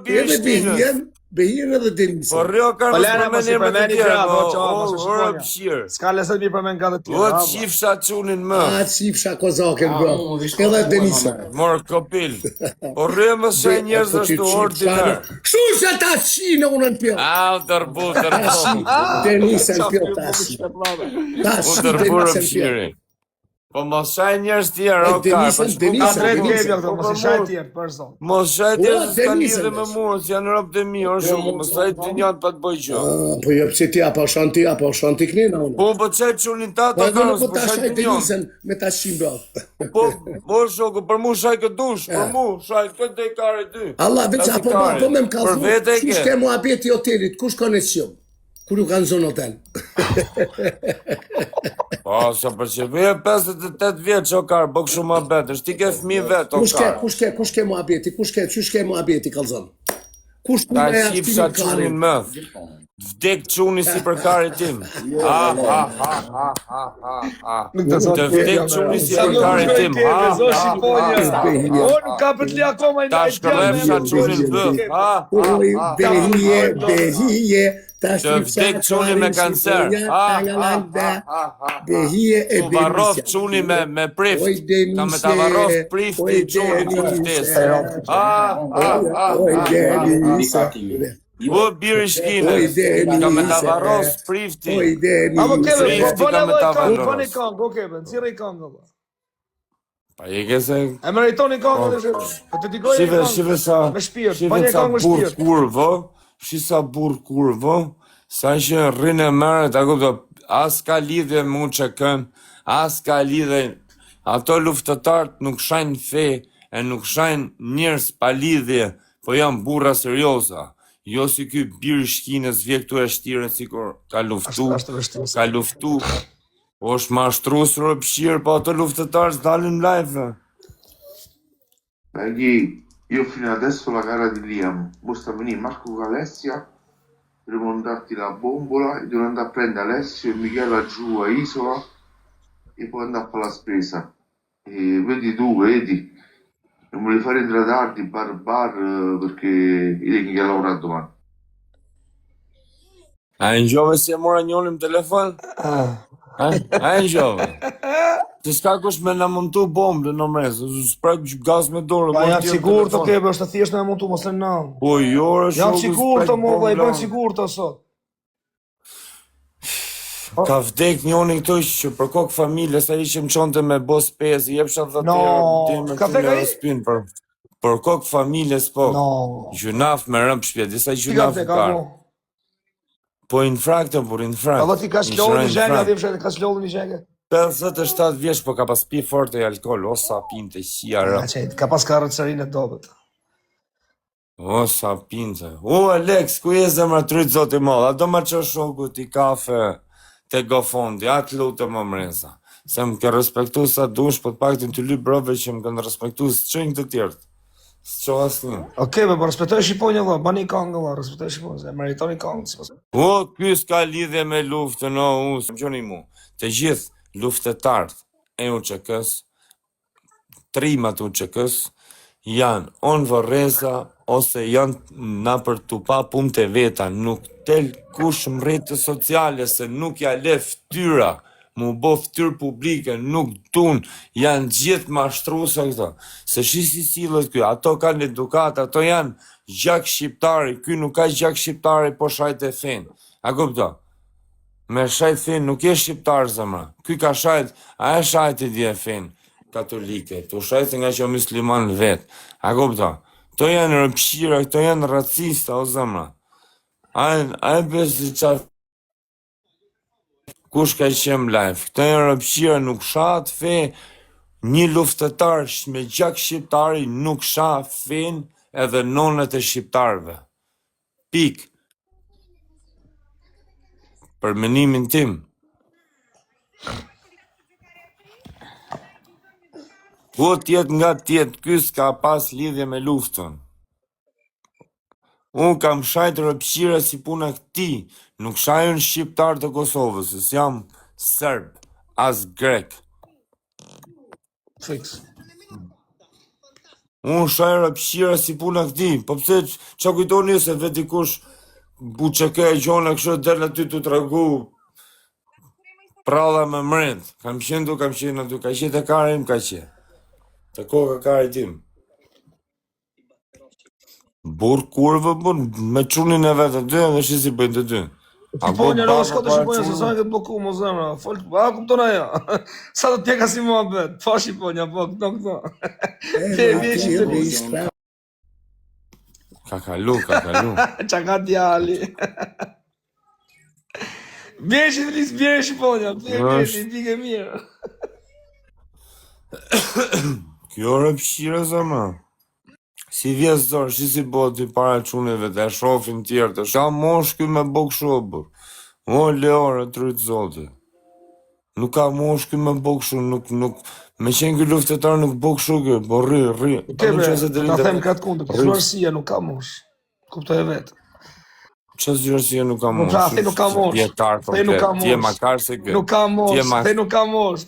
biri shtinës. Behirën edhe Denisa. Po rrio ka mos përmendje me të tjerë. Ora pshir. S'ka leset mi përmend nga të tjerë. O çifsha çunin më. Çifsha kozakën bro. Edhe Denisa. Mor kopil. Po rrio më se njerëz ashtu ordinar. Shusha ta shinë unë në pjot. Tërbu. Denisa në pjot tash. Tërbu pshiri. Po mos shaj njerëz tjerë, o ka. Ka drejt kemi këto, mos i shaj tjerë, për zonë. Mos shaj tjerë, s'ka lidhje me mua, janë rob të mi, o shumë, mos shaj të njën pa të bëj gjë. Po jo pse ti apo shanti knina unë. Po çaj çunin ta ato kanë, po ta shaj Denisën me ta shim bro. Po shoku, për mua shaj këtë dush, për mua shaj këtë dekare ty. Allah veç apo po më kallzu. Kush ke muhabeti hotelit, kush koneksión? Kur u kanë zonë hotel. Po, sa për që vje 58 vjetë o karë, bëk shumë muhabet, është ti ke fmi vetë o karë. Kush ke muhabeti, qysh ke muhabeti kalzon? Kush ta qipsa qunin mëth, vdek quni si për karit tim. Të vdek quni si për karit tim. O, nuk ka për të li akoma i ta shkërlefsha qunin bëth. Behije. Të vdek quni me kancer. Behije u varrof quni me prift. Ka me ta varrof prifti quni të vdesë. O biri shkinës, ka me ta varros prifti. Apo keve, Prifti ka me ta varros. bëni kongë, o keve, nëzire i kongë. Pa i kese... E meritoni kongë dhe shumë. Po të digoj e kongë. Shive sa... Me shpirt, Shive bëni sa kongë me burr shpirt. kurvo, sa burr kurvo, sa që rrinë e mërë, ta kupto, as ka lidhje mu që kën, as ka lidhje... Ato luftëtarët nuk shajnë fe, e nuk shajnë njerëz pa lidhje, po janë burra serioza. Jo si ky biri shkinës vje këtu e shtiren si kur ka luftu, po është mashtruesur o pshirë, po ato luftëtarë s'dalin live. Perché io fino adesso la gara di Liam, basta venire Marco Alessia, rimontarti la bombola e devo andare a prendere Alessio e Michela giù a Isola e poi andare a fare la spesa. E vedi tu, vedi, non me li fare entrare tardi, bar, perché io che lavora domani. A e njove si e mora njonim telefon? A e njove? Të s'ka kush me në montu bombë në mesë, s'prek gaz me dorë. Pa janë sigur të kebe, është të thjesht në montu, mos e në. Po jo, janë sigur të molla, i bëjnë sigur të sot. Ka vdek njoni këtu që për kokë familje, sa i që më qonte me bos pezi, jepsha dhe të rëspin për kokë familjes, po, gjunaf me rëmë shpjet, disa gjunaf më karë. Po infraktën, por infrakt. Alo ti ka shlollë një zhengë, adhim shetë, ka shlollë një zhengë? 57 vjeç, po ka pas pi forte e alkohol, o sa pinte, qia rëm. Ka pas karrocerinë e dobet. O sa pinte. O Alex, ku je zemra tryt zoti madh, a do ma qo shoku ti kafe te gofondi, atë lutë më mreza. Se më ke respektu sa dush, po të pak të ty lyp brove që më kanë respektu së qënjë të tjertë. Së qo asë një. Oke, po respektoj Shqiponjë, vë, bani kongë, vë, respektoj Shqiponjë, e meritoni kongë. O, ky s'ka lidhje me luftën, o, më gjoni mu. Të gjithë luftetarët e UÇK-s, trimat UÇK-s, janë on vërreza, ose janë na për tu pa punë të veta, nuk tel kush mrejtë sociale, se nuk ja le ftyra, mu bo ftyrë publike, nuk tun, janë gjithë mashtruesa këto, se shisi silët kjo, ato kanë edukat, ato janë gjak shqiptari, ky nuk ka gjak shqiptari, po shajt e fen, a kupto? Me shajt fen nuk je shqiptar zemra, ky ka shajt, a e shajt e dje fen katolike, tu shajt nga që musliman vet, a kupto? To janë rëpshira, to janë racista, o zemra. A e besi qa... Kush ka qenë live? Këto janë rëpshira, nuk shat fe, një luftetar me gjak shqiptari nuk shat fen edhe nonet e shqiptarve. Pik. Për menimin tim. Po tjetë nga tjetë, ky s'ka pas lidhje me luftën. Unë kam shajt rëpshira si puna këti, nuk shajën shqiptar të Kosovës, s'jam serb, as grek. Fix. Unë shajra pëshira si puna këti, po pse qa kujtoni se veti kush bu që ke e gjona kështë del aty të tregu pralla me mrend. Kam qenë aty, ka qenë të karim, ka qenë. Të koka kari tim. Burë kurve, me qunin e vetë aty, dhe shi si bëjnë të dy. Shqiponja, no, shko të Shqiponja, se sa në këtë bloku, mo zemra, a kuptona ja, sa të tjeka si mua bet, po Shqiponja, po, këto. Te vjeshi të vjeshi. Ka kalu. Qa ka djali. Vjeshi të vjeshi, vjeshi Shqiponja, vjeshi, pike mirë. Kjo rë pëshira zëma. Si vjesë zorë, shi si boti para quneve të shofin tjerë të shka mosh kjo me bok shobër. O leore të rritë zote. Nuk ka mosh kjo me bok shumë, nuk, me qenë kjo luftetar nuk bok shumë, po rri. Kebe, ta them katë kundë, zërësia nuk ka mosh. Kuptoj e vetë. Që zërësia nuk ka mosh? Pra, the nuk ka mosh. The nuk ka mosh. Tje makar se kjo. Nuk ka mosh, the nuk ka mosh.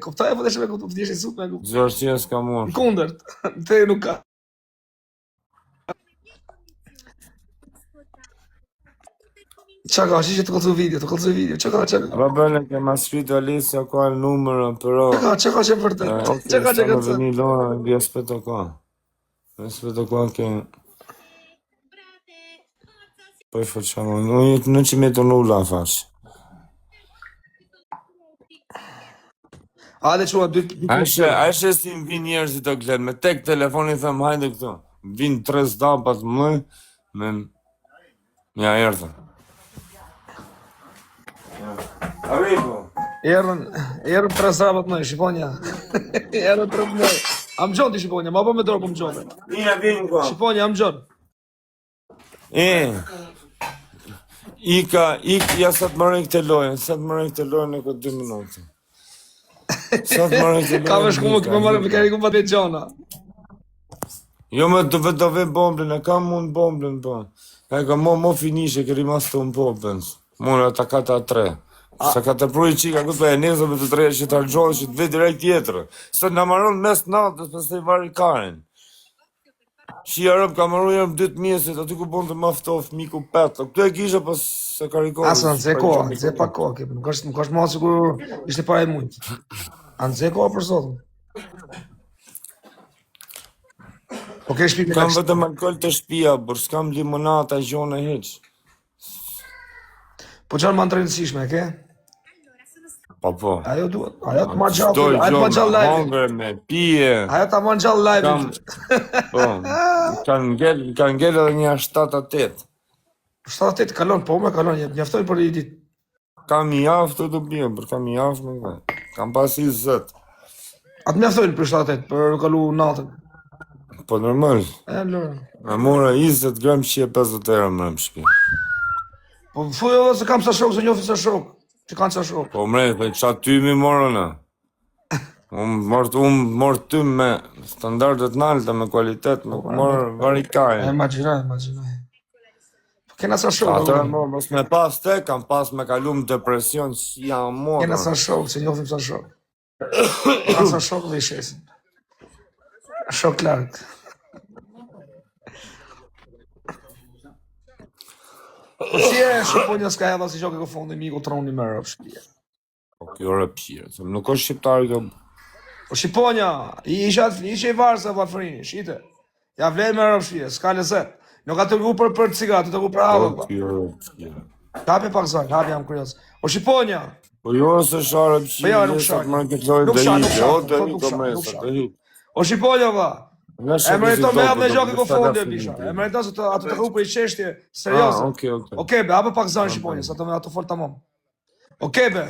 Kuptoj e vëtë shme kuptoj, të jeshtë sut me kuptoj. Zërësia s'ka mosh. Kundërt, the nuk ka. Qa ka, që të këllëzu video, qa ka. Babele, ke ma shkritë Alisja ka numërën, pero... Qa ka që vërtet, qa ka që këtë të... Veni loa, vje s'peto ka. S'peto ka ke... Po i fëqamë, në që me të nulla fash. Ade që ua dy... Aishe si më vinë njerëzit të kletë, me tek telefonin thëmë hajde këto. Vinë 3 dapat më, me... Mja erdhe. Arrivo. Erën 3 zabat më, Shqiponja. Erën 3 më. Am gjonë ti Shqiponja, ma po me dorë po më gjonë. Ina vinë ko. Shqiponja, am gjonë. Ja sa të mërën këtë lojën, e këtë 2 minutë. Sa të mërën këtë lojën. Ka me shku më këmë marë me kari ku pa të gjona. Jo me të vedove bomblin, e kam mund bomblin, po. E ka mo finishe, këri mas të unë popens. Mune ata ka ta 3. Sa ka të pruj qika këtë e nezëve të 3 që të argjohë që të ve direkt tjetërë. Së në maron mes natës pas të i vari karin. Shia rëp ka maru jërëm 2 mjesit, aty ku bon të maftof, miku 5. Këtu e kisha pas se karikohës. Asa në dze pa koha, nuk është ma sigur ishte para e mujtë. Anë dze koha për zotën. Po ke shpi me kam vetëm alkohol të shtëpia, por s'kam limonata, gjona hiç. Po çfarë më rëndësishme, ke? Po. Ajo duhet, ajo të marrë gjallë, ajo të marrë gjallë live. Hongër me pije. Ajo të marrë gjallë live. Po, kanë ngell edhe një 7-8. 7-8 kalon, po me kalon, mjaftoj për i ditë. Kam i javë të të bje, për kam i javë me ka. Kam pas 20. Atë mjaftojnë për 7-8, për kalu natën. Po normal. Lërë. Me mora 20 gram që e 50 euro më në shpi. Po thuj edhe se kam sa shok, se njofi sa shok. Që kanë sa shok. Po mre, dhe qa ty mi morë në. Unë morë ty me standardet nalta, me kualitet, me morë varikaj. Imaginaj. Po kena sa shok. Atër mos me pas te, kam pas me kalum depresion, si jam morë. Kena sa shok, se njofim sa shok. Kena sa shok dhe i shesin. Shok lartë. Po si e Shqiponja s'ka hedha si gjoke këtë fondi miku troni me rëpë shpije. Po kjo rëpshire, se nuk është shqiptari kjo... Po Shqiponja, ishe i varë se vafrini, shite. Ja vlerë me rëpë shpije, s'ka lezet. Nuk ka të gu për cigatë, të gu për avë. Po kjo rëpshire. Hapje pak zanë, hapje jam kurios. O Shqiponja! Po jo se shara rëpshire, Po jo, nuk shak. O Shqiponja va! E meriton me hapë në gjoke këtë fondi e bisha. E meriton se ato të gu për i qeshtje serioze. Oke be, hapje pak zanë Shqiponja, sa të me ato folë të mom. Oke be,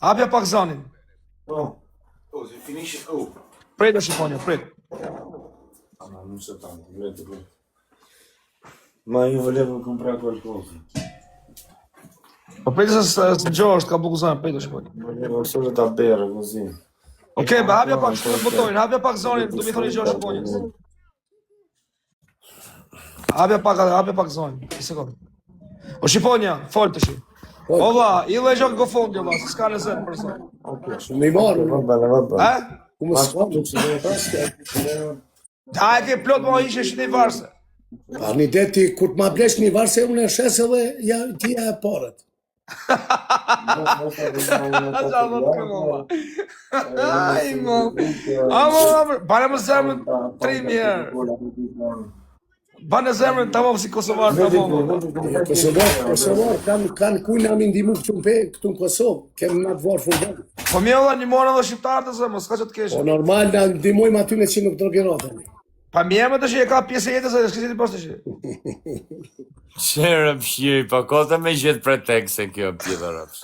hapje pak zanin. Po, si finishe u. Prejtë Shqiponja, prejtë. Nuk se tanë, vrejtë të ma ju vëlevë në këmpra kërkohë. Po prejtë se gjo është ka buku zanë, prejtë Shqiponja. Vëlevë sërë të berë, këzi. Oke, be, hapja pak shkët botojnë, hapja pak zonin, du mi thoni gjo Shqiponjës. Hapja pak zonin, i sekund. O Shqiponja, folë të shi. Ova, ilo e gjo këtë fondi, ova, se s'ka në zetë për zonë. Shumë i marë. E? Ku më s'ka, nuk se dhe Ha e ke plot ma ishe shi një varse. Pa një det ti, kur të ma blesh një varse, unë e shesë dhe ti e parët. Qa më të këmova. Aj, mo. Amor, bane më zemrën 3.000 herë. Bane zemrën të më si Kosovar të më. Kosovar kanë kujnë amin ndimu këtu në Kosovë, kemë në të varë fundon. Po mi edhe një morë edhe shqiptarë të zemë, s'ka që të keshe. Po normal, në ndimojmë aty në që nuk drogeratën. Pa mi e më të shi e ka pjesë e jetës e shkësit i pas të shi. Qërë pëshiri, pa kota me gjithë pretekse kjo pjeda rëpës.